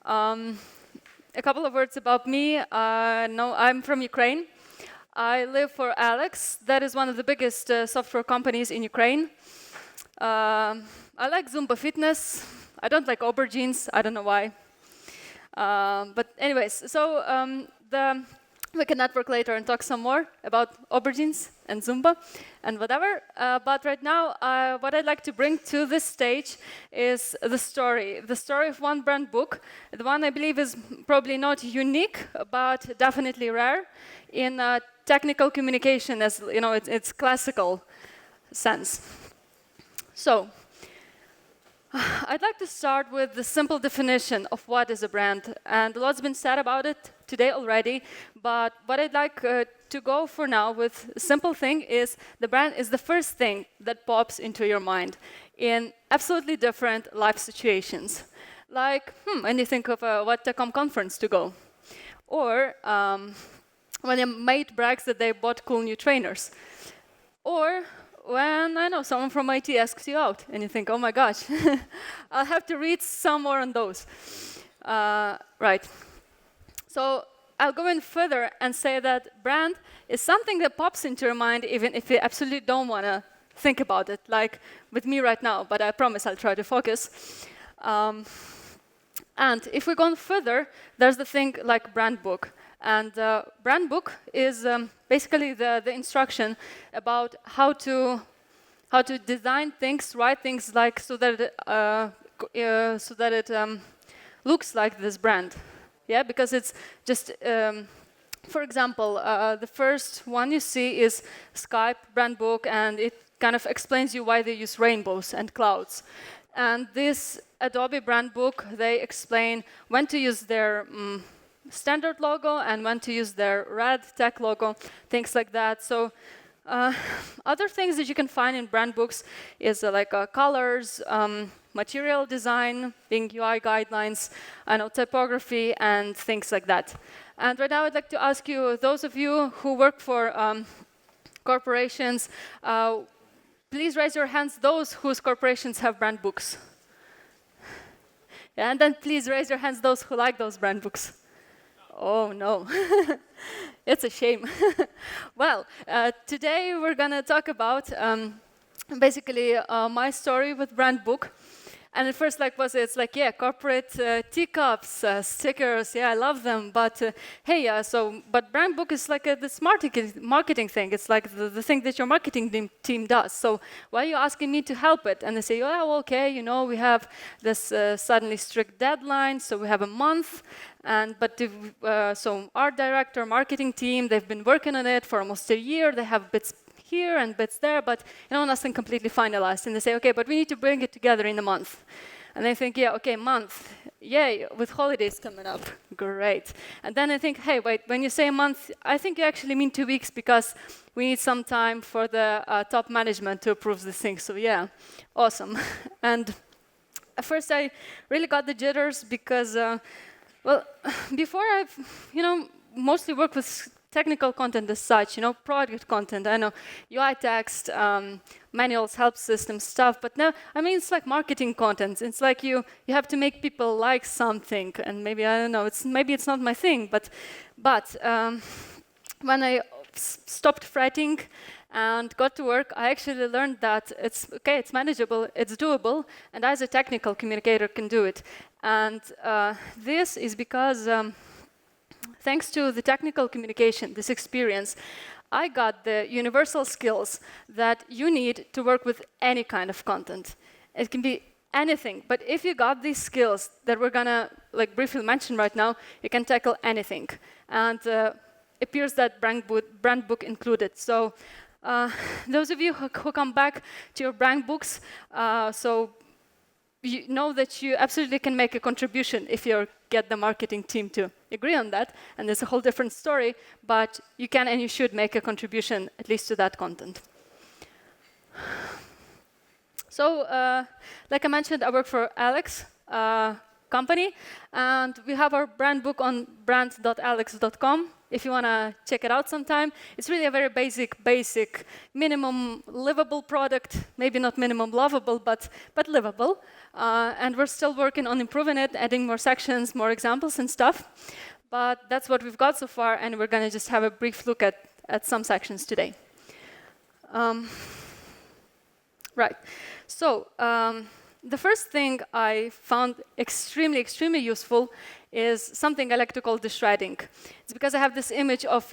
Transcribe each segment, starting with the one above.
A couple of words about me. No, I'm from Ukraine. I live for ELEKS. That is one of the biggest software companies in Ukraine. I like Zumba fitness. I don't like aubergines. I don't know why. But anyways, so we can network later and talk some more about aubergines and Zumba and whatever. But right now, what I'd like to bring to this stage is the story of one brand book. The one I believe is probably not unique, but definitely rare in technical communication, as you know, it's classical sense. So, I'd like to start with the simple definition of what is a brand, and a lot's been said about it today already, but what I'd like to go for now with a simple thing is the brand is the first thing that pops into your mind in absolutely different life situations. Like, when you think of what Techcom conference to go, or when your mate brags that they bought cool new trainers, or when, I know, someone from IT asks you out and you think, oh my gosh, I'll have to read some more on those. Right. So I'll go in further and say that brand is something that pops into your mind even if you absolutely don't want to think about it, like with me right now, but I promise I'll try to focus. And if we go on further, there's the thing like brand book. And brand book is basically the instruction about how to design things, write things like so that it looks like this brand. Yeah, because it's just, for example, the first one you see is Skype brand book, and it kind of explains you why they use rainbows and clouds. And this Adobe brand book, they explain when to use their standard logo and when to use their red tech logo, things like that. So other things that you can find in brand books is like colors, material design, being UI guidelines, I know, typography, and things like that. And right now I'd like to ask you, those of you who work for corporations, please raise your hands, those whose corporations have brand books. Yeah, and then please raise your hands, those who like those brand books. Oh, no. It's a shame. Well, today we're going to talk about basically my story with brand book. And at first, it's like, yeah, corporate teacups, stickers, yeah, I love them. But hey, but brand book is like this marketing thing. It's like the thing that your marketing team does. So why are you asking me to help it? And they say, oh, okay, you know, we have this suddenly strict deadline, so we have a month. So our director, marketing team, they've been working on it for almost a year. They have bits here and bits there, but you know, nothing completely finalized. And they say, okay, but we need to bring it together in a month. And they think, yeah, okay, month. Yay, with holidays coming up. Great. And then I think, hey, wait, when you say a month, I think you actually mean 2 weeks because we need some time for the top management to approve this thing. So yeah, awesome. And at first I really got the jitters because, well, before I've, you know, mostly worked with technical content as such, you know, product content, I know, UI text, manuals, help systems, stuff, but now, I mean, it's like marketing content. It's like you have to make people like something, and maybe, I don't know, maybe it's not my thing, but when I stopped fretting and got to work, I actually learned that it's okay, it's manageable, it's doable, and I as a technical communicator can do it. And this is because thanks to the technical communication, this experience, I got the universal skills that you need to work with any kind of content. It can be anything, but if you got these skills that we're gonna like briefly mention right now, you can tackle anything. And it appears that brand book included. So those of you who come back to your brand books, so you know that you absolutely can make a contribution if you get the marketing team to agree on that, and it's a whole different story, but you can and you should make a contribution at least to that content. So, like I mentioned, I work for ELEKS company, and we have our brand book on brand.eleks.com. if you want to check it out sometime. It's really a very basic, minimum livable product. Maybe not minimum lovable, but livable. And we're still working on improving it, adding more sections, more examples and stuff. But that's what we've got so far, and we're going to just have a brief look at some sections today. Right. So the first thing I found extremely useful is something I like to call the shredding. It's because I have this image of,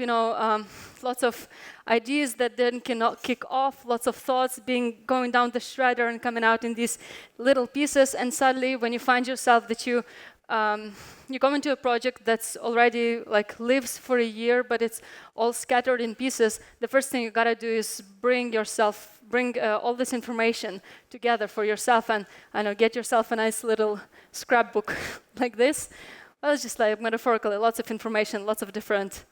lots of ideas that then cannot kick off, lots of thoughts going down the shredder and coming out in these little pieces. And suddenly, when you find yourself that you go into a project that's already lives for a year, but it's all scattered in pieces, the first thing you gotta do is bring all this information together for yourself and get yourself a nice little scrapbook like this. Well, it's just like metaphorically, lots of information, lots of different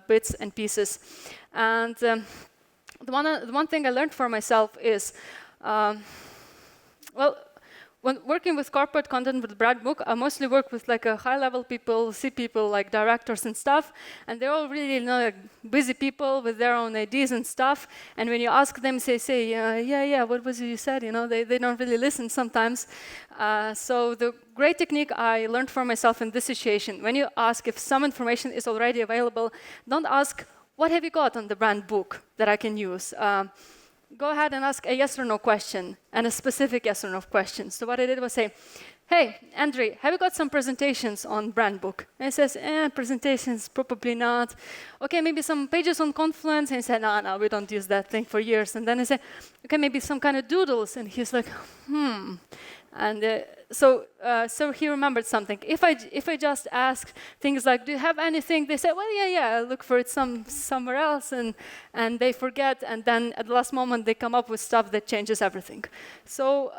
bits and pieces. And the one thing I learned for myself is, when working with corporate content with brand book, I mostly work with high-level people, C-people, like directors and stuff, and they're all really busy people with their own ideas and stuff. And when you ask them, say, yeah, what was it you said? They don't really listen sometimes. So the great technique I learned for myself in this situation: when you ask if some information is already available, don't ask, what have you got on the brand book that I can use? Go ahead and ask a yes or no question, and a specific yes or no question. So what I did was say, hey, Andre, have you got some presentations on brand book? And he says, presentations, probably not. Okay, maybe some pages on Confluence. And he said, no, we don't use that thing for years. And then I said, okay, maybe some kind of doodles. And he's like, And so he remembered something. If I just ask things like, do you have anything? They say, well, yeah, I look for it somewhere else, and they forget, and then at the last moment they come up with stuff that changes everything. So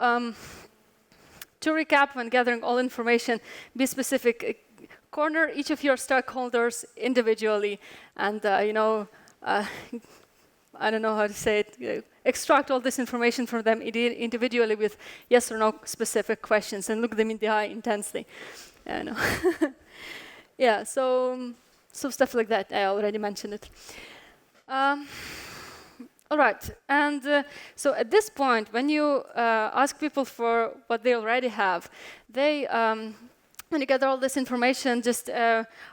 to recap, when gathering all information, be specific. Corner each of your stakeholders individually, and I don't know how to say it, extract all this information from them individually with yes or no specific questions, and look them in the eye intensely. Yeah, so stuff like that. I already mentioned it. All right, and so at this point, when you ask people for what they already have, when you gather all this information,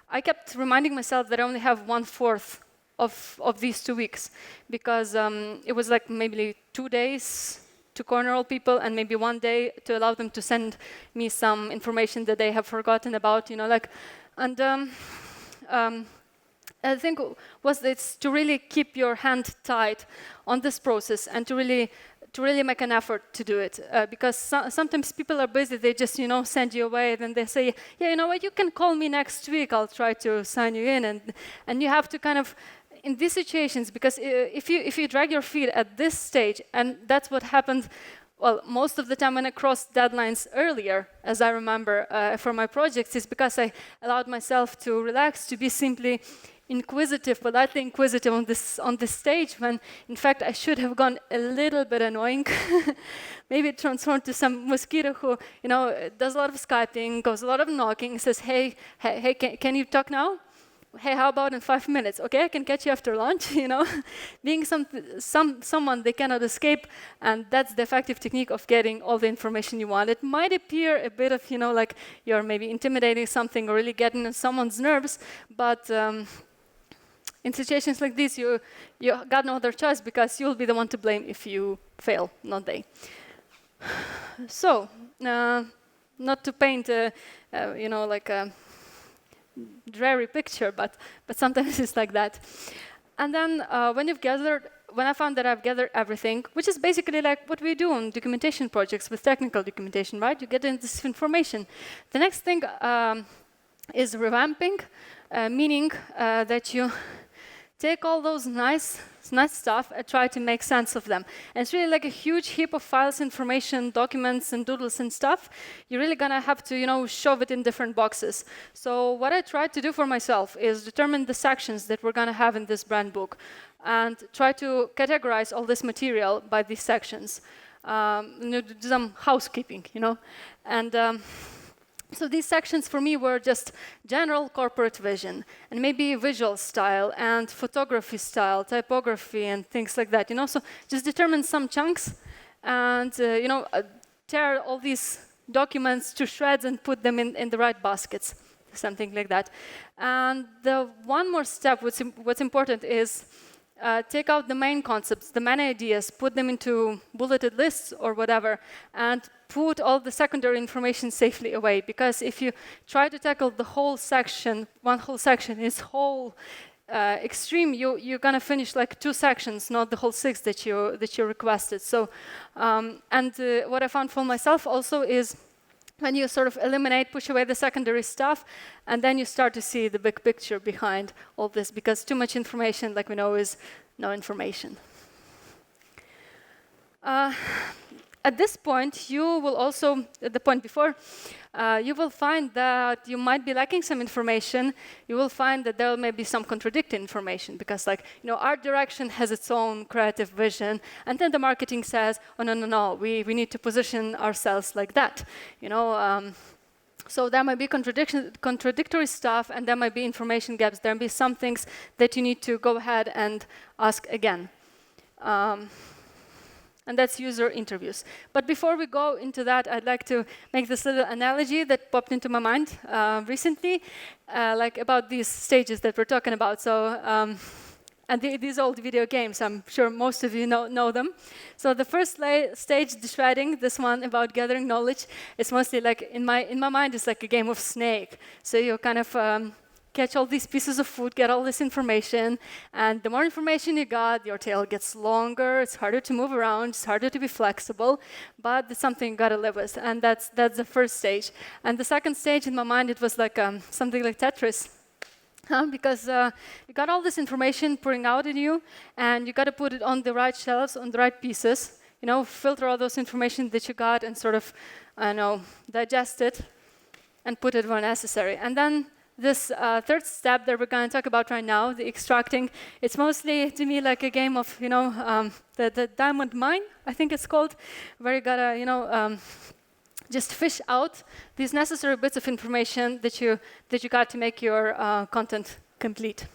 I kept reminding myself that I only have 1/4 of these 2 weeks, because it was maybe 2 days to corner all people, and maybe 1 day to allow them to send me some information that they have forgotten about, and I think it's to really keep your hand tight on this process, and to really make an effort to do it, because sometimes people are busy. They just send you away, then they say, yeah, you know what, you can call me next week, I'll try to sign you in, and you have to kind of, in these situations, because if you drag your feet at this stage, and that's what happened, well, most of the time when I crossed deadlines earlier, as I remember, for my projects, is because I allowed myself to relax, to be simply inquisitive, politely inquisitive on this stage, when in fact I should have gone a little bit annoying. Maybe transformed to some mosquito who does a lot of Skyping, goes a lot of knocking, says, hey, can you talk now? Hey, how about in 5 minutes? Okay, I can catch you after lunch, Being someone they cannot escape, and that's the effective technique of getting all the information you want. It might appear a bit of, like you're maybe intimidating something or really getting on someone's nerves, but in situations like this, you got no other choice, because you'll be the one to blame if you fail, not they. So, not to paint, like a dreary picture, but sometimes it's like that. And then when I found that I've gathered everything, which is basically like what we do on documentation projects with technical documentation, right? You get in this information. The next thing is revamping, meaning that you take all those nice stuff and try to make sense of them. And it's really like a huge heap of files, information, documents, and doodles and stuff. You're really gonna have to, shove it in different boxes. So what I tried to do for myself is determine the sections that we're gonna have in this brand book, and try to categorize all this material by these sections. Do some housekeeping, And So these sections for me were just general corporate vision, and maybe visual style, and photography style, typography, and things like that. So just determine some chunks, and tear all these documents to shreds and put them in the right baskets, something like that. And the one more step, what's important is take out the main concepts, the main ideas, put them into bulleted lists or whatever, and put all the secondary information safely away. Because if you try to tackle the whole section, one whole section, its whole extreme, you're gonna finish like 2 sections, not the whole 6 that you requested. So, what I found for myself also is when you sort of eliminate, push away the secondary stuff, and then you start to see the big picture behind all this, because too much information, like we know, is no information. At this point, you will also, at the point before, you will find that you might be lacking some information. You will find that there may be some contradicting information, because art direction has its own creative vision, and then the marketing says, oh, no, we need to position ourselves like that. So there might be contradictory stuff, and there might be information gaps. There might be some things that you need to go ahead and ask again. And that's user interviews. But before we go into that, I'd like to make this little analogy that popped into my mind recently, like about these stages that we're talking about. So, these old video games, I'm sure most of you know them. So the first stage, the shredding, this one about gathering knowledge, it's mostly like, in my mind, it's like a game of Snake. So you kind of catch all these pieces of food, get all this information, and the more information you got, your tail gets longer, it's harder to move around, it's harder to be flexible, but it's something you gotta live with, and that's the first stage. And the second stage, in my mind, it was like something like Tetris, because you got all this information pouring out in you, and you gotta put it on the right shelves, on the right pieces, filter all those information that you got and sort of, digest it and put it where necessary. And then this third step that we're going to talk about right now, the extracting, it's mostly, to me, like a game of, the diamond mine, I think it's called, where you gotta, just fish out these necessary bits of information that you got to make your content complete.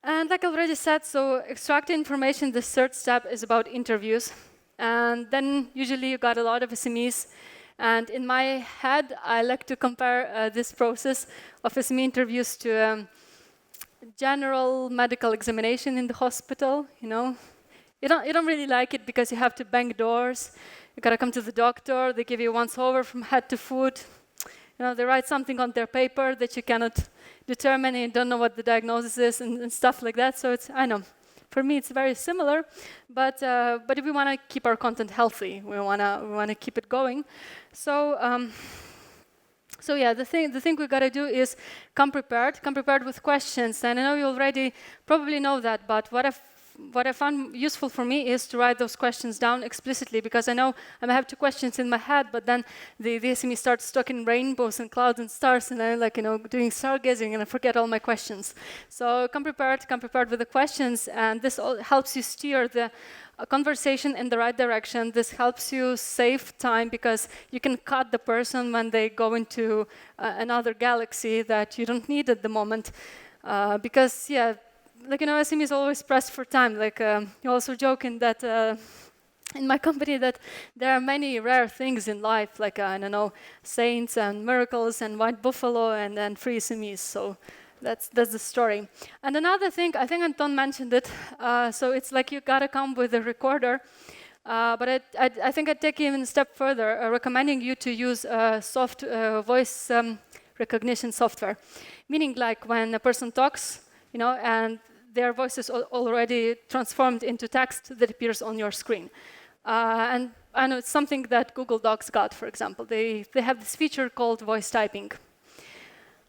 And like I already said, so extracting information, the third step is about interviews. And then usually you got a lot of SMEs. And in my head, I like to compare this process of SME interviews to general medical examination in the hospital. You don't really like it because you have to bang doors. You gotta come to the doctor. They give you once-over from head to foot. They write something on their paper that you cannot determine, and you don't know what the diagnosis is, and stuff like that. So I know. For me, it's very similar, but if we want to keep our content healthy, we wanna keep it going. So yeah, the thing we gotta do is come prepared with questions. And I know you already probably know that, but what I found useful for me is to write those questions down explicitly, because I know I might have 2 questions in my head, but then the SME starts talking rainbows and clouds and stars, and I'm doing stargazing, and I forget all my questions. So come prepared with the questions, and this all helps you steer the conversation in the right direction. This helps you save time, because you can cut the person when they go into another galaxy that you don't need at the moment, because SME is always pressed for time. You're also joking that in my company that there are many rare things in life, like saints and miracles and white buffalo and free SMEs. So that's the story. And another thing, I think Anton mentioned it. So it's like you gotta come with a recorder. But I think I'd take it even a step further, recommending you to use soft voice recognition software, meaning like when a person talks, and their voice is already transformed into text that appears on your screen. And I know it's something that Google Docs got, for example. They have this feature called voice typing.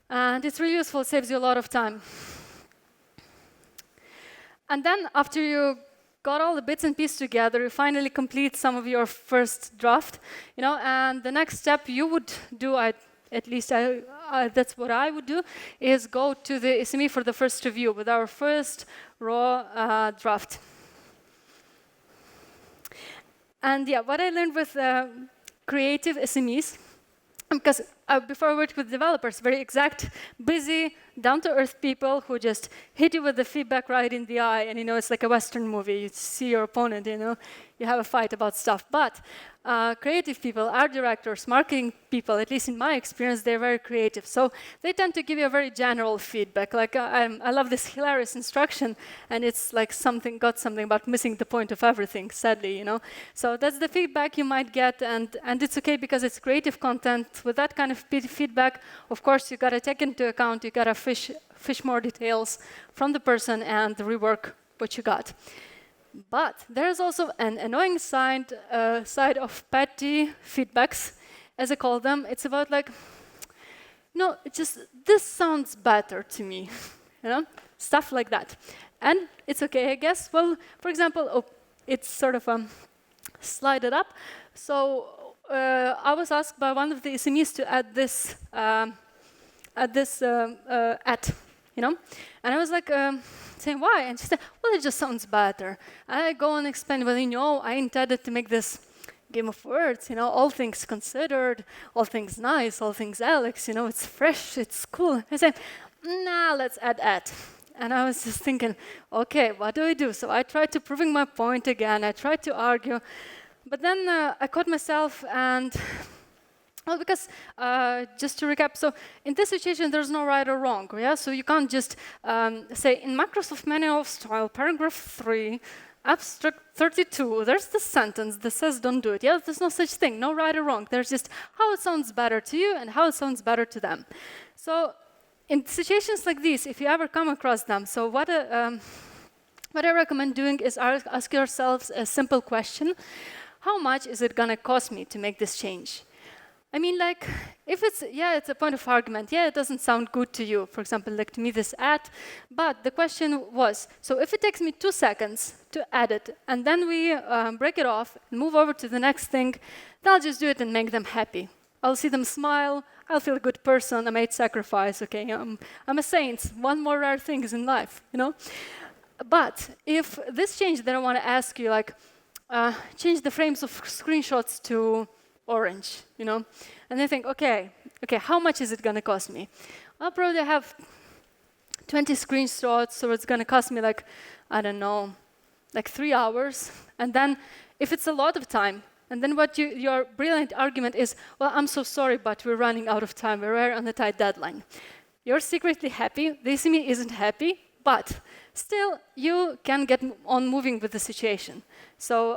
And it's really useful, it saves you a lot of time. And then after you got all the bits and pieces together, you finally complete some of your first draft, and the next step you would do, at least that's what I would do, is go to the SME for the first review with our first raw draft. And yeah, what I learned with creative SMEs, because before I worked with developers, very exact, busy, down-to-earth people who just hit you with the feedback right in the eye. And, it's like a Western movie. You see your opponent, you have a fight about stuff. But creative people, art directors, marketing people, at least in my experience, they're very creative. So they tend to give you a very general feedback. Like, I love this hilarious instruction, and it's like got something about missing the point of everything, sadly, So that's the feedback you might get, and it's okay because it's creative content. With that kind of feedback, of course, you got to take into account, you got to fish more details from the person and rework what you got. But there's also an annoying side of petty feedbacks, as I call them. It's about like, this sounds better to me, stuff like that. And it's okay, I guess. Well, for example, it's sort of slide it up. So I was asked by one of the SMEs to add this and I was like, saying why? And she said, well, it just sounds better. And I go and explain, well, I intended to make this game of words, all things considered, all things nice, all things ELEKS, it's fresh, it's cool. I said, nah, let's add at. And I was just thinking, okay, what do I do? So I tried to proving my point again. I tried to argue. But then I caught myself and, well, because just to recap, so in this situation, there's no right or wrong, yeah? So you can't just say, in Microsoft Manual of Style, paragraph 3, abstract 32, there's the sentence that says don't do it. Yeah, there's no such thing, no right or wrong. There's just how it sounds better to you and how it sounds better to them. So in situations like these, if you ever come across them, so what I recommend doing is ask yourselves a simple question. How much is it going to cost me to make this change? I mean, like, if it's a point of argument. Yeah, it doesn't sound good to you. For example, like to me, this ad. But the question was, so if it takes me 2 seconds to add it, and then we break it off and move over to the next thing, then I'll just do it and make them happy. I'll see them smile. I'll feel a good person. I made sacrifice. Okay, I'm a saint. One more rare thing is in life, But if this change that I want to ask you, like, change the frames of screenshots to orange, and they think, okay, how much is it going to cost me? I'll probably have 20 screenshots, so it's going to cost me like, I don't know, like 3 hours. And then if it's a lot of time, and then what your brilliant argument is, well, I'm so sorry, but we're running out of time. We're on a tight deadline. You're secretly happy. The SME isn't happy, but still, you can get on moving with the situation. So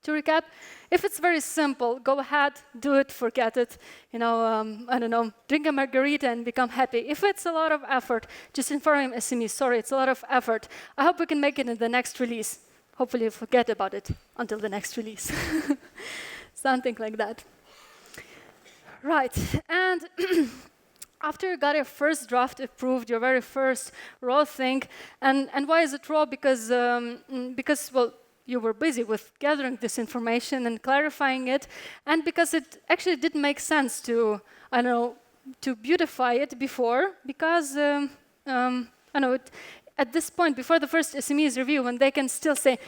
to recap, if it's very simple, go ahead, do it, forget it. I don't know, drink a margarita and become happy. If it's a lot of effort, just inform SME, sorry, it's a lot of effort. I hope we can make it in the next release. Hopefully you forget about it until the next release. Something like that. Right, and after you got your first draft approved, your very first raw thing, and why is it raw? Because well, you were busy with gathering this information and clarifying it, and because it actually didn't make sense to, to beautify it before, because, at this point, before the first SME's review, when they can still say,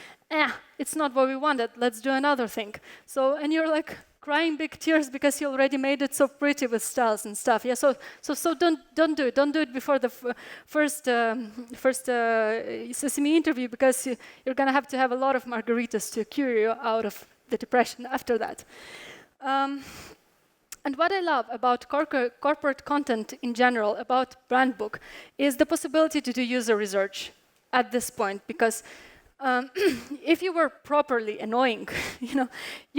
it's not what we wanted, let's do another thing. So, and you're like crying big tears because you already made it so pretty with styles and stuff. Yeah, so don't do it. Don't do it before the first SME interview, because you're gonna have to have a lot of margaritas to cure you out of the depression after that. And what I love about corporate content in general, about brand book, is the possibility to do user research at this point, because if you were properly annoying, you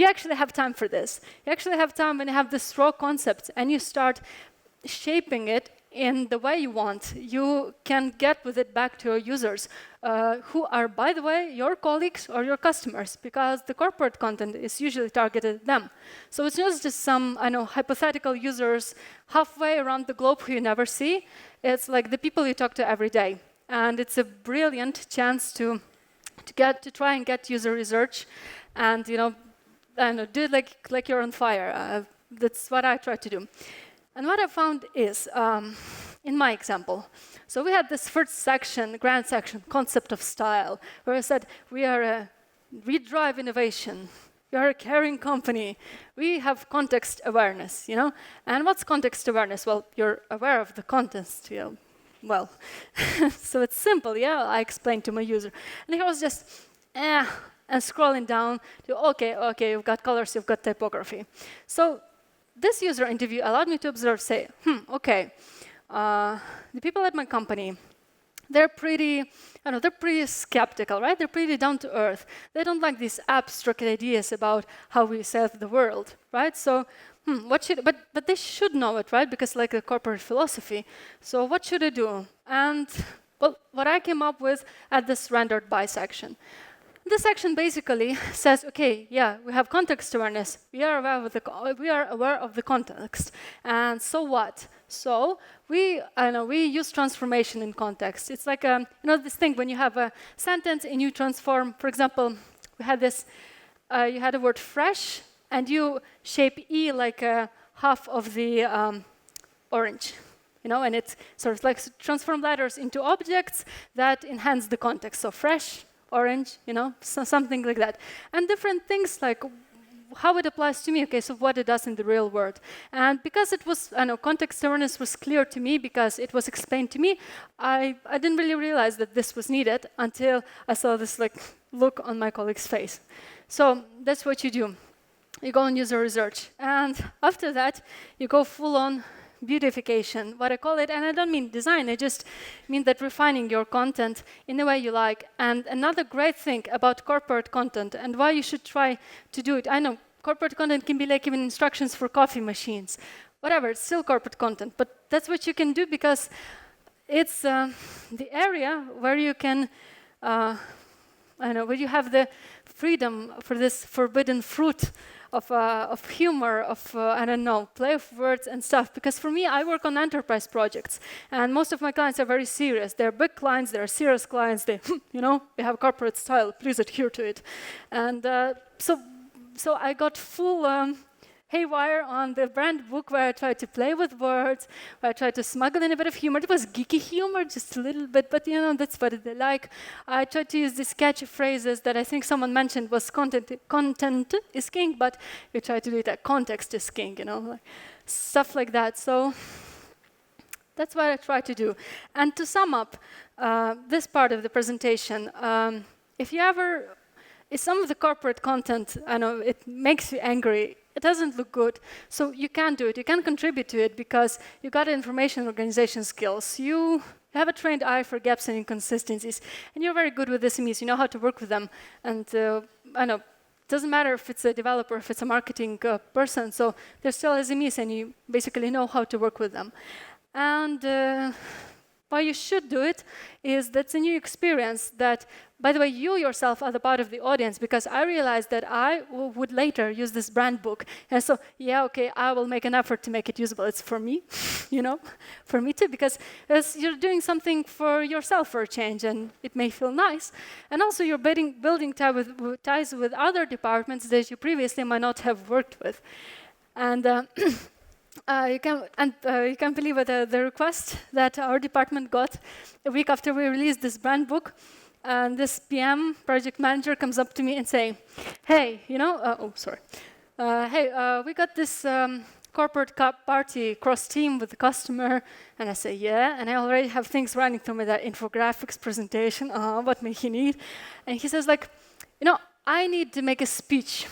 actually have time for this. You actually have time when you have this raw concept and you start shaping it in the way you want. You can get with it back to your users, who are, by the way, your colleagues or your customers, because the corporate content is usually targeted at them. So it's not just some, hypothetical users halfway around the globe who you never see. It's like the people you talk to every day. And it's a brilliant chance to try and get user research, and do it like you're on fire. That's what I try to do. And what I found is, in my example, so we had this first section, grand section, concept of style, where I said we drive innovation, You're a caring company. We have context awareness, you know? And what's context awareness? Well, you're aware of the context, you know? Well, so it's simple, yeah? I explained to my user. And he was just, and scrolling down to, okay, you've got colors, you've got typography. So this user interview allowed me to observe, say, okay, the people at my company, they're pretty skeptical, right? They're pretty down to earth. They don't like these abstract ideas about how we serve the world, right? So, but they should know it, right? Because like a corporate philosophy. So what should I do? And well, what I came up with at this rendered by section. This section basically says, okay, yeah, we have context awareness. We are aware of the context. And so what? So we use transformation in context. It's like this thing when you have a sentence and you transform. For example, we had this. You had the word fresh, and you shape E like half of the orange. You know, and it's sort of like transform letters into objects that enhance the context. So fresh, orange, you know, so something like that. And different things like how it applies to me, okay, so what it does in the real world. And because it was, context awareness was clear to me because it was explained to me, I didn't really realize that this was needed until I saw this like look on my colleague's face. So that's what you do. You go and user research. And after that, you go full on beautification, what I call it, and I don't mean design, I just mean that refining your content in the way you like. And another great thing about corporate content and why you should try to do it, I know corporate content can be like even instructions for coffee machines, whatever, it's still corporate content, but that's what you can do because it's the area where you can, where you have the freedom for this forbidden fruit of humor, play of words and stuff. Because for me, I work on enterprise projects, and most of my clients are very serious. They're big clients, they're serious clients. They, they have corporate style. Please adhere to it. And so I got full haywire on the brand book where I tried to play with words, where I tried to smuggle in a bit of humor. It was geeky humor, just a little bit, but that's what they like. I tried to use these catchy phrases that I think someone mentioned was content is king, but we tried to do it like context is king, like stuff like that. So that's what I tried to do. And to sum up this part of the presentation, if some of the corporate content, I know it makes you angry, it doesn't look good, so you can't do it. You can't contribute to it because you got information organization skills. You have a trained eye for gaps and inconsistencies, and you're very good with SMEs. You know how to work with them, and it doesn't matter if it's a developer, if it's a marketing person. So they're still SMEs, and you basically know how to work with them. And why you should do it is that's a new experience that, by the way, you yourself are the part of the audience, because I realized that I would later use this brand book. And so, I will make an effort to make it usable. It's for me, for me too, because you're doing something for yourself for a change, and it may feel nice. And also you're building ties with other departments that you previously might not have worked with. And you can't believe the request that our department got a week after we released this brand book. And this PM, project manager, comes up to me and say, hey, we got this corporate party cross-team with the customer. And I say, yeah, and I already have things running through my that infographics presentation. What may he need? And he says, I need to make a speech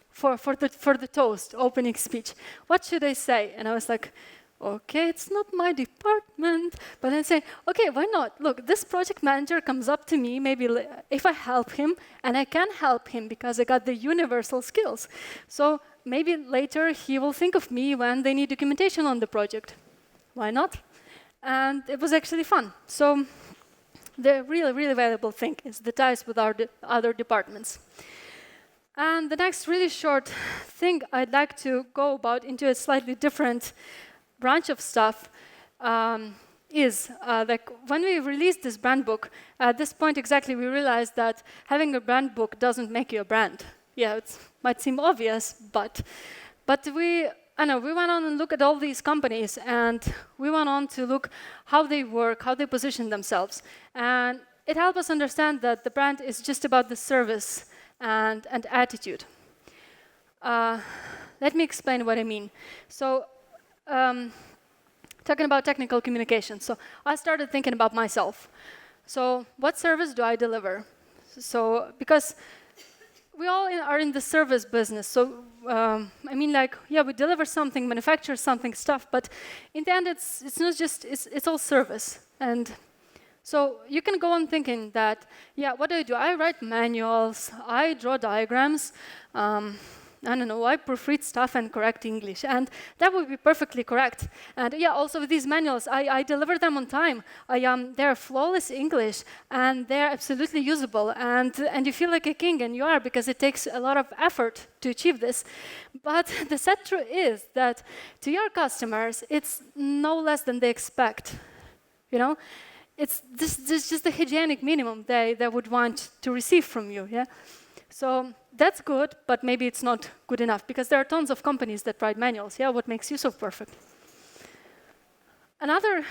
for the toast, opening speech. What should I say? And I was like, okay, it's not my department. But then say, okay, why not? Look, this project manager comes up to me, maybe if I help him, and I can help him because I got the universal skills. So maybe later he will think of me when they need documentation on the project. Why not? And it was actually fun. So the really, really valuable thing is the ties with our other departments. And the next really short thing I'd like to go about into a slightly different branch of stuff is like when we released this brand book, at this point exactly we realized that having a brand book doesn't make you a brand. Yeah, it might seem obvious, but we went on and looked at all these companies, and we went on to look how they work, how they position themselves. And it helped us understand that the brand is just about the service and attitude. Let me explain what I mean. So, talking about technical communication. So I started thinking about myself. So what service do I deliver? So because we all are in the service business. So I mean, like, yeah, we deliver something, manufacture something, stuff. But in the end, it's not just it's all service. And so you can go on thinking that, yeah, what do? I write manuals, I draw diagrams, I don't know, I proofread stuff and correct English. And that would be perfectly correct. And yeah, also with these manuals, I deliver them on time. They're flawless English, and they're absolutely usable. And you feel like a king, and you are, because it takes a lot of effort to achieve this. But the sad truth is that to your customers, it's no less than they expect, you know? It's just the hygienic minimum they would want to receive from you, yeah? So that's good, but maybe it's not good enough, because there are tons of companies that write manuals, yeah? What makes you so perfect? Another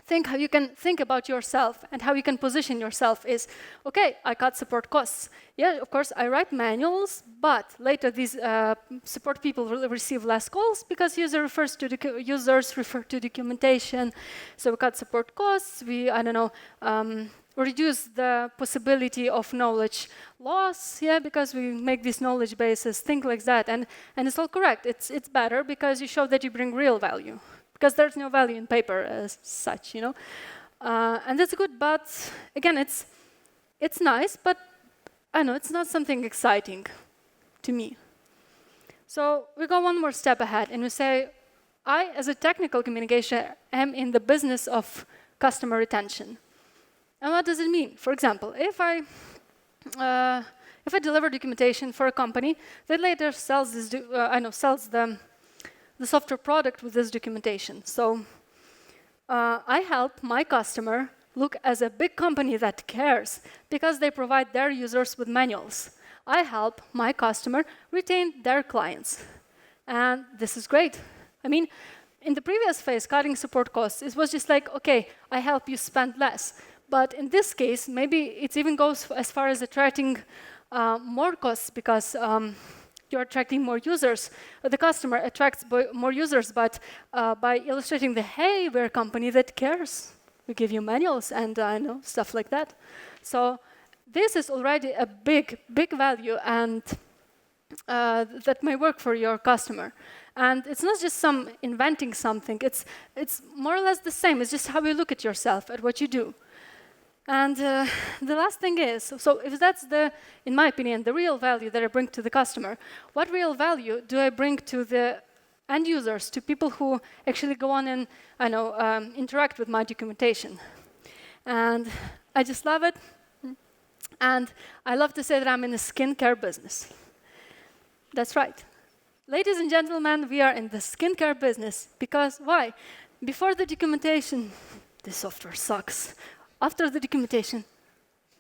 thing how you can think about yourself and how you can position yourself is, okay, I cut support costs. Yeah, of course, I write manuals, but later these support people will receive less calls because users refer to documentation. So we cut support costs. We, I don't know, reduce the possibility of knowledge loss, yeah, because we make these knowledge bases, things like that. And it's all correct. It's better because you show that you bring real value. Because there's no value in paper as such, you know. And that's good, but again, it's nice, but I know it's not something exciting to me. So we go one more step ahead and we say, I, as a technical communicator, am in the business of customer retention. And what does it mean? For example, if I deliver documentation for a company that later sells this, sells the software product with this documentation. So I help my customer look as a big company that cares because they provide their users with manuals. I help my customer retain their clients. And this is great. I mean, in the previous phase, cutting support costs, it was just like, okay, I help you spend less. But in this case, maybe it even goes as far as attracting more costs because you're attracting more users. The customer attracts more users, but by illustrating the, hey, we're a company that cares. We give you manuals and stuff like that. So this is already a big, big value, and that may work for your customer. And it's not just inventing something. It's more or less the same. It's just how you look at yourself, at what you do. And the last thing is, so if that's in my opinion, the real value that I bring to the customer, what real value do I bring to the end users, to people who actually go on and, interact with my documentation? And I just love it. And I love to say that I'm in the skincare business. That's right. Ladies and gentlemen, we are in the skincare business because why? Before the documentation, the software sucks. After the documentation,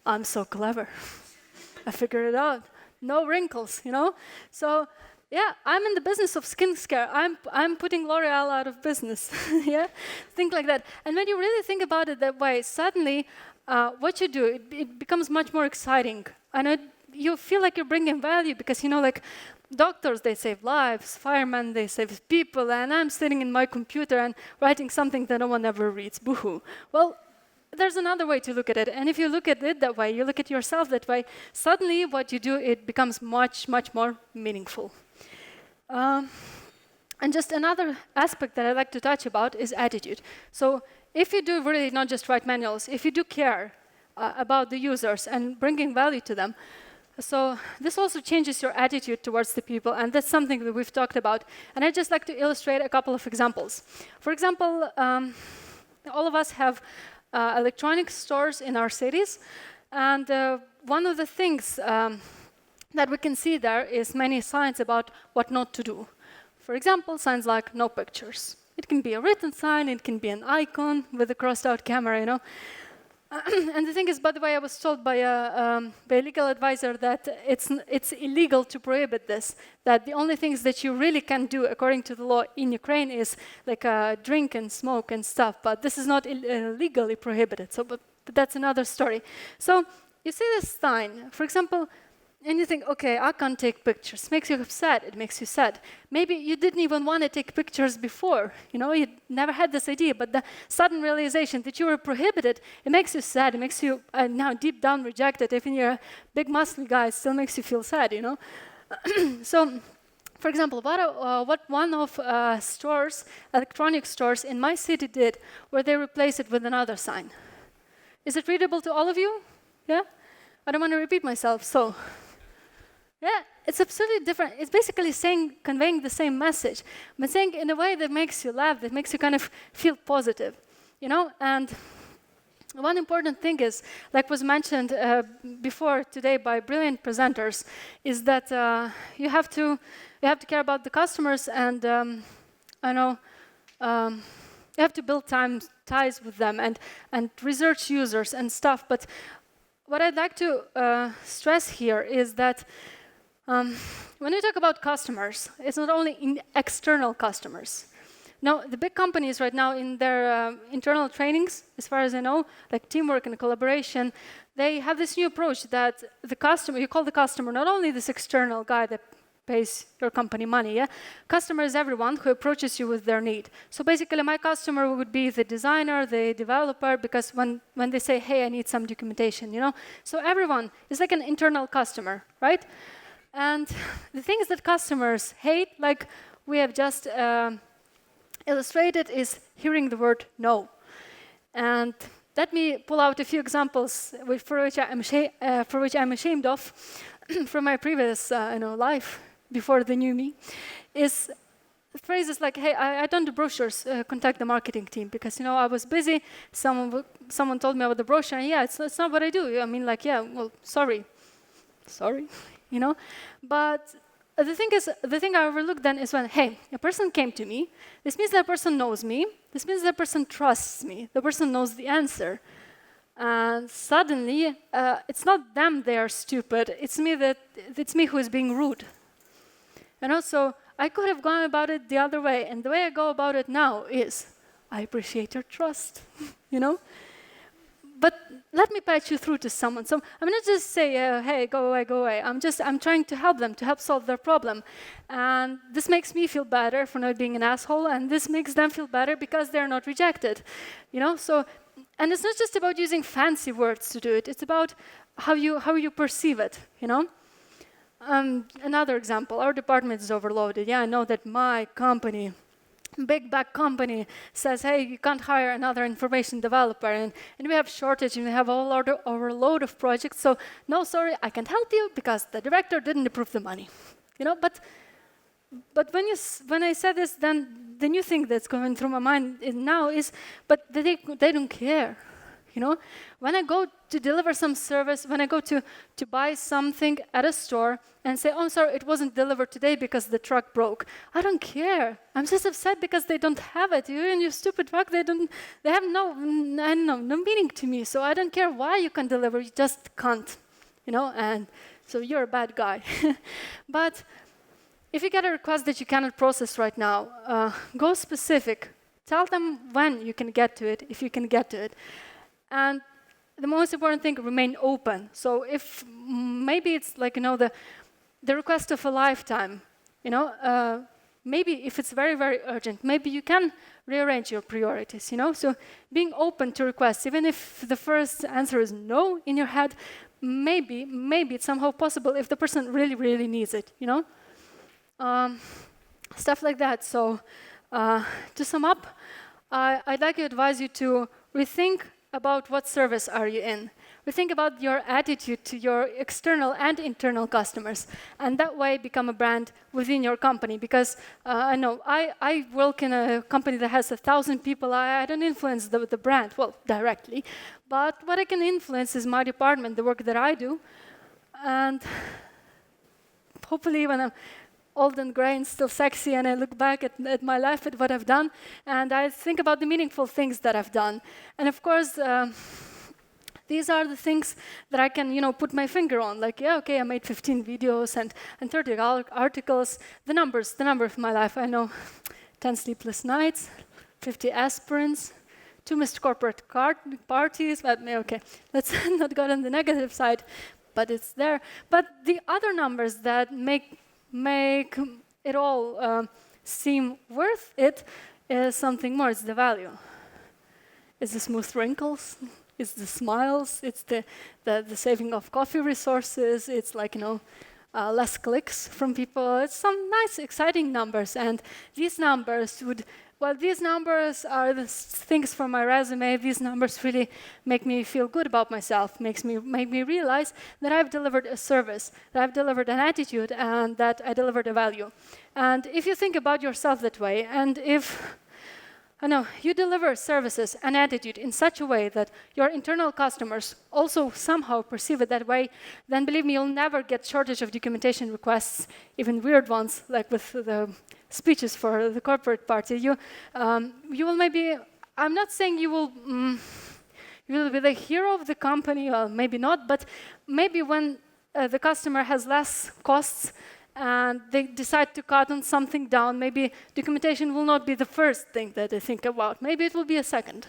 I'm so clever. I figured it out. No wrinkles, you know? So, yeah, I'm in the business of skincare. I'm putting L'Oreal out of business, yeah? Think like that. And when you really think about it that way, suddenly what you do, it becomes much more exciting. And you feel like you're bringing value because, like, doctors, they save lives. Firemen, they save people. And I'm sitting in my computer and writing something that no one ever reads. Boo-hoo. Well, there's another way to look at it. And if you look at it that way, you look at yourself that way, suddenly what you do, it becomes much, much more meaningful. And just another aspect that I like to touch about is attitude. So if you do really not just write manuals, if you do care about the users and bringing value to them, so this also changes your attitude towards the people, and that's something that we've talked about. And I'd just like to illustrate a couple of examples. For example, all of us have electronic stores in our cities, and one of the things that we can see there is many signs about what not to do. For example, signs like no pictures. It can be a written sign, it can be an icon with a crossed out camera, And the thing is, by the way, I was told by a legal advisor that it's illegal to prohibit this, that the only things that you really can do according to the law in Ukraine is like drink and smoke and stuff, but this is not legally prohibited, so but that's another story. So you see this sign, for example, and you think, okay, I can't take pictures. Makes you upset. It makes you sad. Maybe you didn't even want to take pictures before. You never had this idea, but the sudden realization that you were prohibited, it makes you sad. It makes you now deep down rejected. Even you're a big muscly guy, it still makes you feel sad. So, for example, what one of stores, electronic stores in my city did, where they replaced it with another sign. Is it readable to all of you? Yeah? I don't want to repeat myself, so. Yeah, it's absolutely different. It's basically conveying the same message, but saying in a way that makes you laugh, that makes you kind of feel positive, And one important thing is, like was mentioned before today by brilliant presenters, is that you have to care about the customers, and you have to build ties with them and research users and stuff. But what I'd like to stress here is that when we talk about customers, it's not only external customers. Now, the big companies right now in their internal trainings, as far as I know, like teamwork and collaboration, they have this new approach that the customer, you call the customer not only this external guy that pays your company money, yeah? Customer is everyone who approaches you with their need. So basically, my customer would be the designer, the developer, because when they say, hey, I need some documentation, So everyone is like an internal customer, right? And the things that customers hate, like we have just illustrated, is hearing the word no. And let me pull out a few examples for which I'm ashamed of from my previous life before the new me. Is phrases like, hey, I don't do brochures, contact the marketing team, because I was busy. Someone told me about the brochure, and yeah, it's not what I do. I mean, like, yeah, well, sorry. But the thing I overlooked then is when, hey, a person came to me. This means that person knows me. This means that person trusts me. The person knows the answer. And suddenly, it's not them they are stupid. It's me who is being rude. So I could have gone about it the other way. And the way I go about it now is, I appreciate your trust, But let me patch you through to someone. So I'm not just say, hey, go away. I'm trying to help them, to help solve their problem. And this makes me feel better for not being an asshole, and this makes them feel better because they're not rejected. So, and it's not just about using fancy words to do it. It's about how you perceive it, Another example, our department is overloaded. Yeah, I know that my company, big back company, says, hey, you can't hire another information developer, and we have shortage, and we have a overload of projects, so no, sorry, I can't help you because the director didn't approve the money. But when I said this, then the new thing that's going through my mind now is, but they don't care. When I go to deliver some service, when I go to buy something at a store and say, oh, I'm sorry, it wasn't delivered today because the truck broke. I don't care. I'm just upset because they don't have it. You and your stupid truck, they have no meaning to me. So I don't care why you can deliver, you just can't, and so you're a bad guy. But if you get a request that you cannot process right now, go specific. Tell them when you can get to it, if you can get to it. And the most important thing, remain open. So if maybe it's like, the request of a lifetime, maybe if it's very, very urgent, maybe you can rearrange your priorities, So being open to requests, even if the first answer is no in your head, maybe it's somehow possible if the person really, really needs it, Stuff like that. So to sum up, I'd like to advise you to rethink about what service are you in. Rethink about your attitude to your external and internal customers, and that way become a brand within your company. Because I know I work in a company that has 1,000 people. I don't influence the brand, well, directly. But what I can influence is my department, the work that I do. And hopefully when I'm old and gray and still sexy, and I look back at my life, at what I've done, and I think about the meaningful things that I've done. And of course, these are the things that I can, put my finger on. Like, yeah, okay, I made 15 videos and 30 articles. The number of my life, I know, 10 sleepless nights, 50 aspirins, 2 missed corporate parties, but okay, let's not go on the negative side. but it's there. But the other numbers that make it all seem worth it is something more. It's the value. It's the smooth wrinkles. It's the smiles. It's the saving of coffee resources. It's like, less clicks from people. It's some nice, exciting numbers. And these numbers these numbers are the things from my resume. These numbers really make me feel good about myself, make me realize that I've delivered a service, that I've delivered an attitude, and that I delivered a value. And if you think about yourself that way, and if you deliver services and attitude in such a way that your internal customers also somehow perceive it that way, then believe me, you'll never get shortage of documentation requests, even weird ones, like with the speeches for the corporate party. You will maybe, I'm not saying you will be the hero of the company, or maybe not, but maybe when the customer has less costs and they decide to cut on something down, maybe documentation will not be the first thing that they think about. Maybe it will be a second,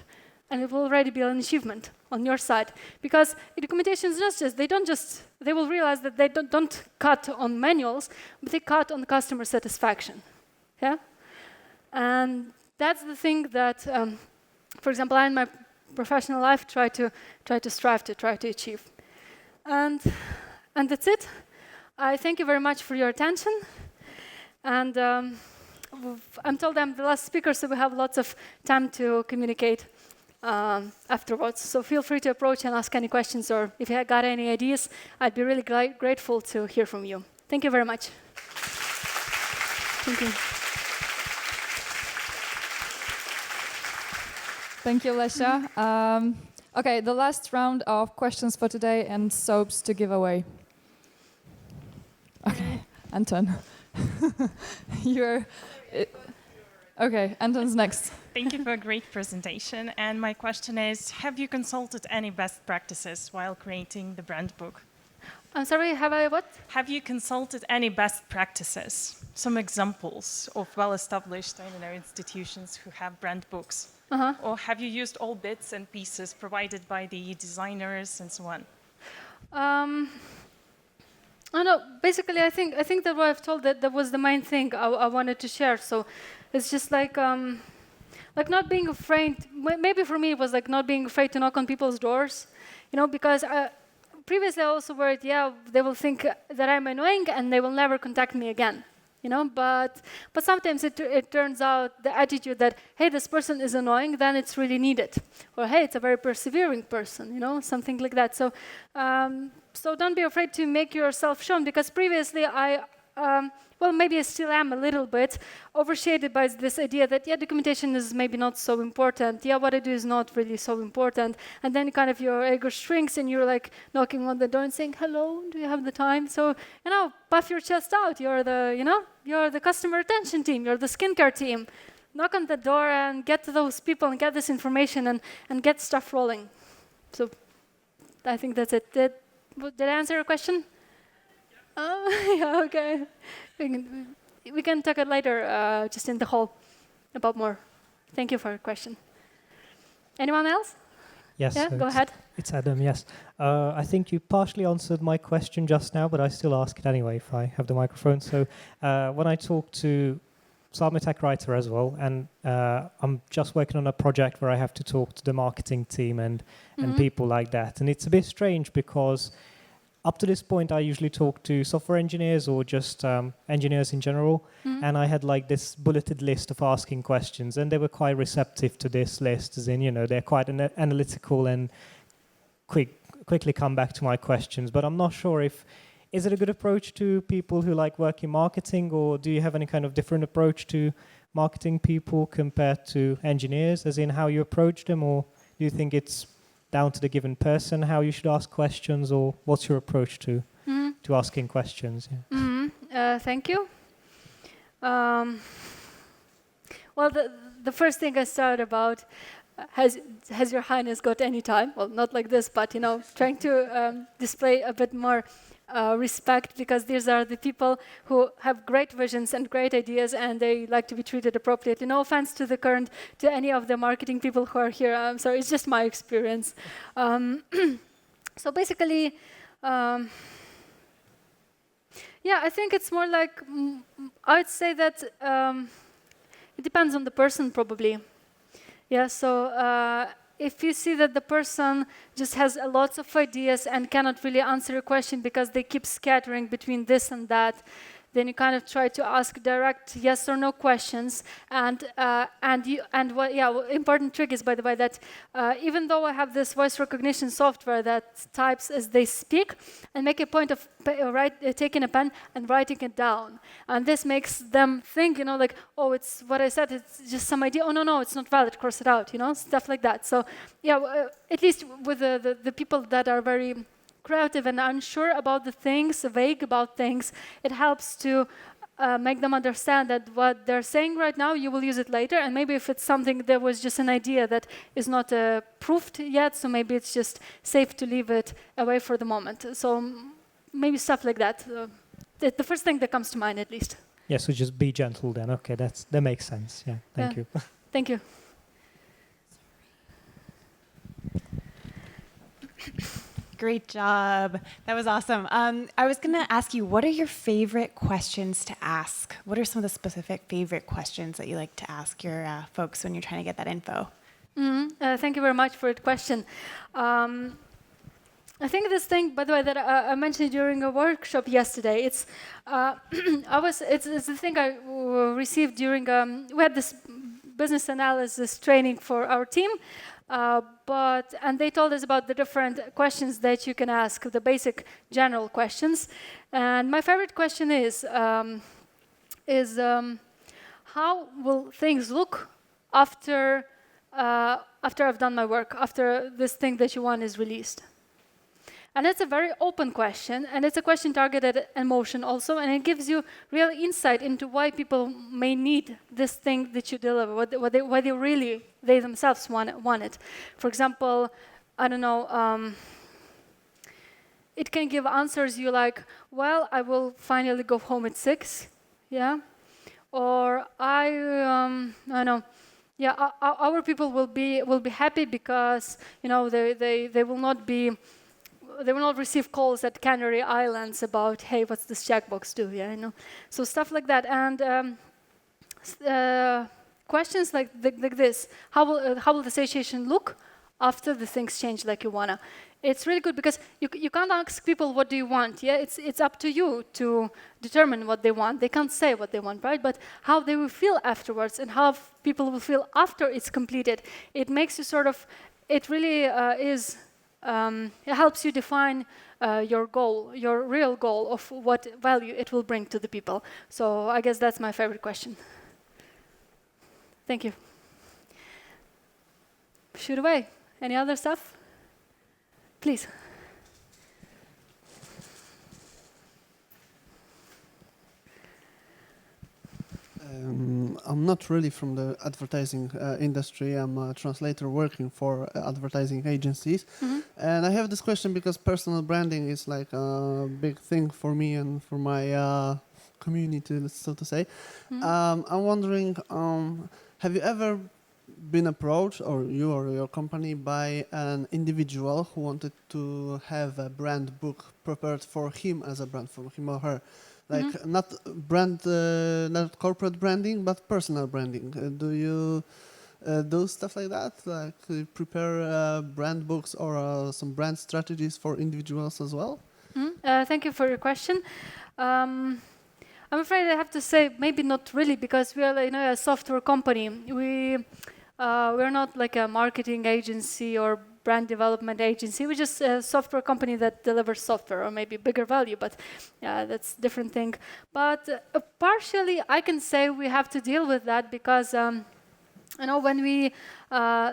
and it will already be an achievement on your side. Because documentation is they will realize that they don't cut on manuals, but they cut on customer satisfaction. Yeah? And that's the thing that, for example, I in my professional life try to strive to achieve. And that's it. I thank you very much for your attention. And I'm told I'm the last speaker, so we have lots of time to communicate afterwards. So feel free to approach and ask any questions, or if you have got any ideas, I'd be really grateful to hear from you. Thank you very much. Thank you. Thank you, Lesia. Okay, the last round of questions for today and soaps to give away. Okay, Anton. Okay, Anton's next. Thank you for a great presentation. And my question is, have you consulted any best practices while creating the brand book? I'm sorry, have I what? Have you consulted any best practices? Some examples of well-established, institutions who have brand books. Or have you used all bits and pieces provided by the designers and so on? Basically, I think that what I've told that was the main thing I wanted to share. So it's just like not being afraid. Maybe for me it was like not being afraid to knock on people's doors, because previously I also worried, they will think that I'm annoying and they will never contact me again. But sometimes it turns out the attitude that, hey, this person is annoying, then it's really needed. Or, hey, it's a very persevering person, something like that. So don't be afraid to make yourself shown, because previously maybe I still am a little bit overshaded by this idea that, documentation is maybe not so important. What I do is not really so important. And then kind of your ego shrinks and you're like knocking on the door and saying, hello, do you have the time? So, puff your chest out. You're the customer retention team. You're the skincare team. Knock on the door and get to those people and get this information and get stuff rolling. So I think that's it. Did I answer your question? Okay. We can talk it later, just in the hall, about more. Thank you for your question. Anyone else? Yes. Yeah, go ahead. It's Adam, yes. I think you partially answered my question just now, but I still ask it anyway if I have the microphone. So when I talk to, so I'm a tech writer as well, and I'm just working on a project where I have to talk to the marketing team and people like that. And it's a bit strange because up to this point, I usually talk to software engineers or just engineers in general. And I had like this bulleted list of asking questions, and they were quite receptive to this list, as in, they're quite analytical and quickly come back to my questions. But I'm not sure is it a good approach to people who like work in marketing, or do you have any kind of different approach to marketing people compared to engineers, as in how you approach them, or do you think it's down to the given person how you should ask questions, or what's your approach to asking questions? Thank you. Well, the first thing I started about, has Your Highness got any time? Well, not like this, but trying to display a bit more respect, because these are the people who have great visions and great ideas, and they like to be treated appropriately. No offense to any of the marketing people who are here. I'm sorry, it's just my experience. So basically, Yeah, I think it's more like, I'd say that it depends on the person probably. Yeah, so if you see that the person just has lots of ideas and cannot really answer a question because they keep scattering between this and that, then you kind of try to ask direct yes or no questions. Important trick is, by the way, that even though I have this voice recognition software that types as they speak, and make a point of taking a pen and writing it down, and this makes them think, like, oh, it's what I said, it's just some idea. Oh no, it's not valid. Cross it out, stuff like that. So yeah, at least with the people that are very creative and unsure about the things, vague about things, it helps to make them understand that what they're saying right now, you will use it later, and maybe if it's something that was just an idea that is not proved yet, so maybe it's just safe to leave it away for the moment. So maybe stuff like that. The first thing that comes to mind, at least. Yeah, so just be gentle then. Okay, that makes sense. Yeah, thank you. Thank you. Great job. That was awesome. I was going to ask you, what are your favorite questions to ask? What are some of the specific favorite questions that you like to ask your folks when you're trying to get that info? Thank you very much for the question. I think this thing, by the way, that I mentioned during a workshop yesterday, it's the thing I received during, we had this business analysis training for our team, and they told us about the different questions that you can ask, the basic general questions. And my favorite question is how will things look after I've done my work, after this thing that you want is released? And it's a very open question, and it's a question targeted at emotion also, and it gives you real insight into why people may need this thing that you deliver, why they themselves want it. For example, I don't know, it can give answers you like, well, I will finally go home at 6, yeah? Or I don't know, yeah, our people will be happy because, they will not receive calls at Canary Islands about, hey, what's this checkbox do? Yeah, So stuff like that. And questions like this, how will the situation look after the things change like you wanna? It's really good because you can't ask people what do you want. Yeah, it's up to you to determine what they want. They can't say what they want, right? But how they will feel afterwards and how people will feel after it's completed, it makes you it really is. It helps you define your goal, your real goal of what value it will bring to the people. So I guess that's my favorite question. Thank you. Shoot away. Any other stuff? Please. I'm not really from the advertising industry. I'm a translator working for advertising agencies. Mm-hmm. And I have this question because personal branding is like a big thing for me and for my community, so to say. Mm-hmm. I'm wondering, have you ever been approached, or your company, by an individual who wanted to have a brand book prepared for him as a brand, for him or her? Like not not corporate branding, but personal branding. Do you do stuff like that? Like prepare brand books or some brand strategies for individuals as well? Thank you for your question. I'm afraid I have to say maybe not really, because we are a software company. We're not like a marketing agency or brand development agency. We're just a software company that delivers software, or maybe bigger value, but that's a different thing. But partially, I can say we have to deal with that because when we,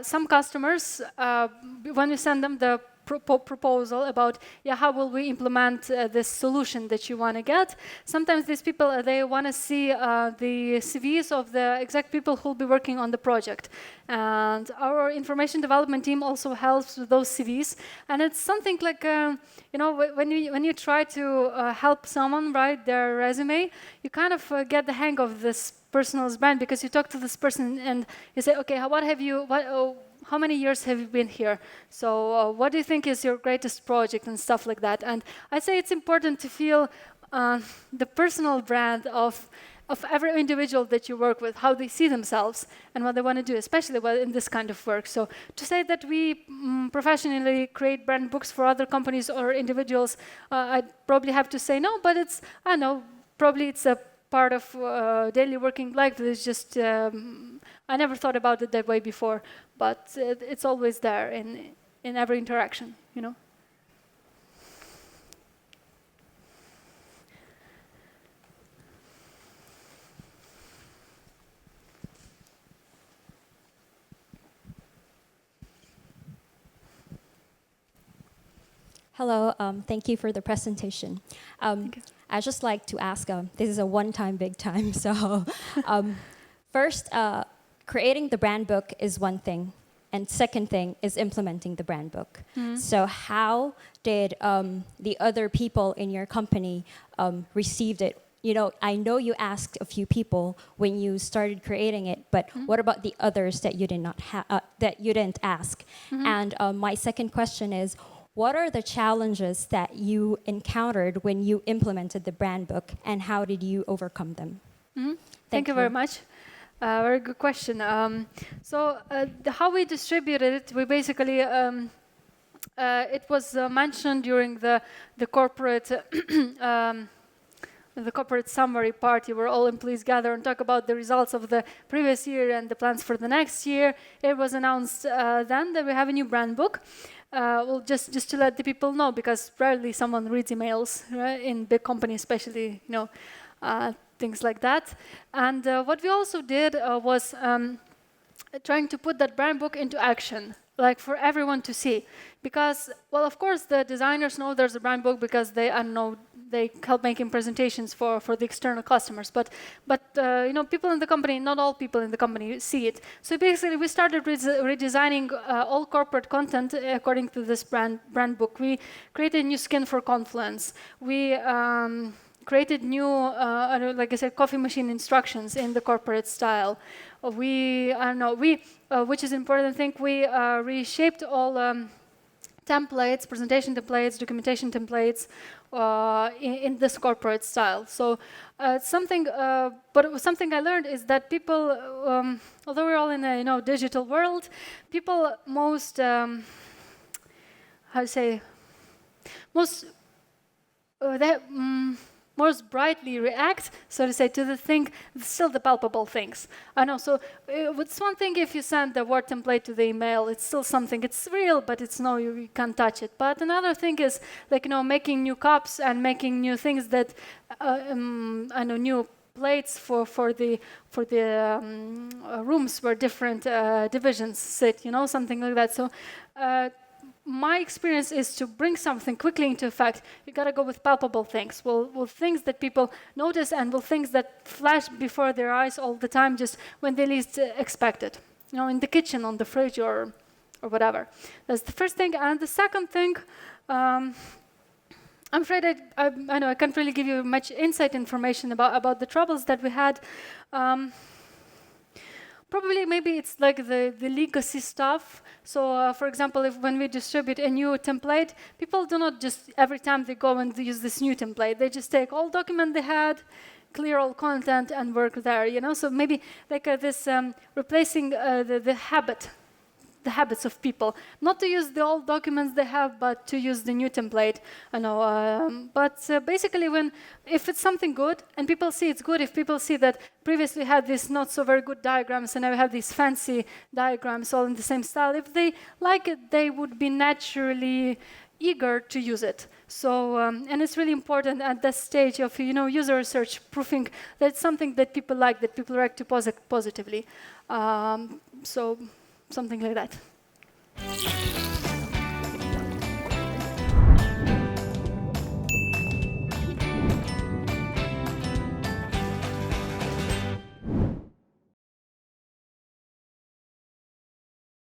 some customers, when we send them the proposal about how will we implement this solution that you want to get, sometimes these people, they want to see the CVs of the exact people who will be working on the project, and our information development team also helps with those CVs. And it's something like when you try to help someone write their resume, you kind of get the hang of this personal brand, because you talk to this person and you say, okay, how how many years have you been here? So what do you think is your greatest project and stuff like that? And I'd say it's important to feel the personal brand of every individual that you work with, how they see themselves and what they want to do, especially in this kind of work. So to say that we professionally create brand books for other companies or individuals, I'd probably have to say no, but it's, I don't know, probably it's a part of daily working life. It's just, I never thought about it that way before, but it's always there in every interaction, you know? Hello, thank you for the presentation. I'd just like to ask, this is a one-time, big time, so first, creating the brand book is one thing, and second thing is implementing the brand book. So how did the other people in your company received it? You know, I know you asked a few people when you started creating it, but what about the others that you didn't ask? And my second question is, what are the challenges that you encountered when you implemented the brand book, and how did you overcome them? Thank you very much. Very good question. How we distributed it, we basically, it was mentioned during the corporate the corporate summary party where all employees gather and talk about the results of the previous year and the plans for the next year. It was announced then that we have a new brand book. Well, just to let the people know, because rarely someone reads emails, right? In big companies, especially, you know, things like that. And what we also did was trying to put that brand book into action, like for everyone to see. Because, well, of course, the designers know there's a brand book because they help making presentations for the external customers. But you know, people in the company, not all people in the company see it. So basically, we started redesigning all corporate content according to this brand book. We created new skin for Confluence. We created new, like I said, coffee machine instructions in the corporate style. Which is important, I think we reshaped all templates, presentation templates, documentation templates in this corporate style. So something, but it was something I learned is that people, although we're all in a digital world, people most, most brightly react, so to say, to the thing, still the palpable things. I know, so it's one thing if you send the Word template to the email, it's still something, it's real, but it's you can't touch it. But another thing is, like, making new cups and making new things that, new plates for the rooms where different divisions sit, something like that. So my experience is to bring something quickly into effect. You gotta go with palpable things, well, things that people notice and things that flash before their eyes all the time, just when they least expect it. In the kitchen, on the fridge, or whatever. That's the first thing. And the second thing, I'm afraid I know I can't really give you much insight information about the troubles that we had. Probably maybe it's like the legacy stuff. So for example, when we distribute a new template, people do not just every time they go and use this new template, they just take all document they had, clear all content and work there, So maybe like this replacing the habits of people, not to use the old documents they have, but to use the new template. But basically, if it's something good and people see it's good, if people see that previously had these not so very good diagrams and now we have these fancy diagrams all in the same style, if they like it, they would be naturally eager to use it. So, and it's really important at that stage of user research, proving that it's something that people like, that people react to positively. So. Something like that.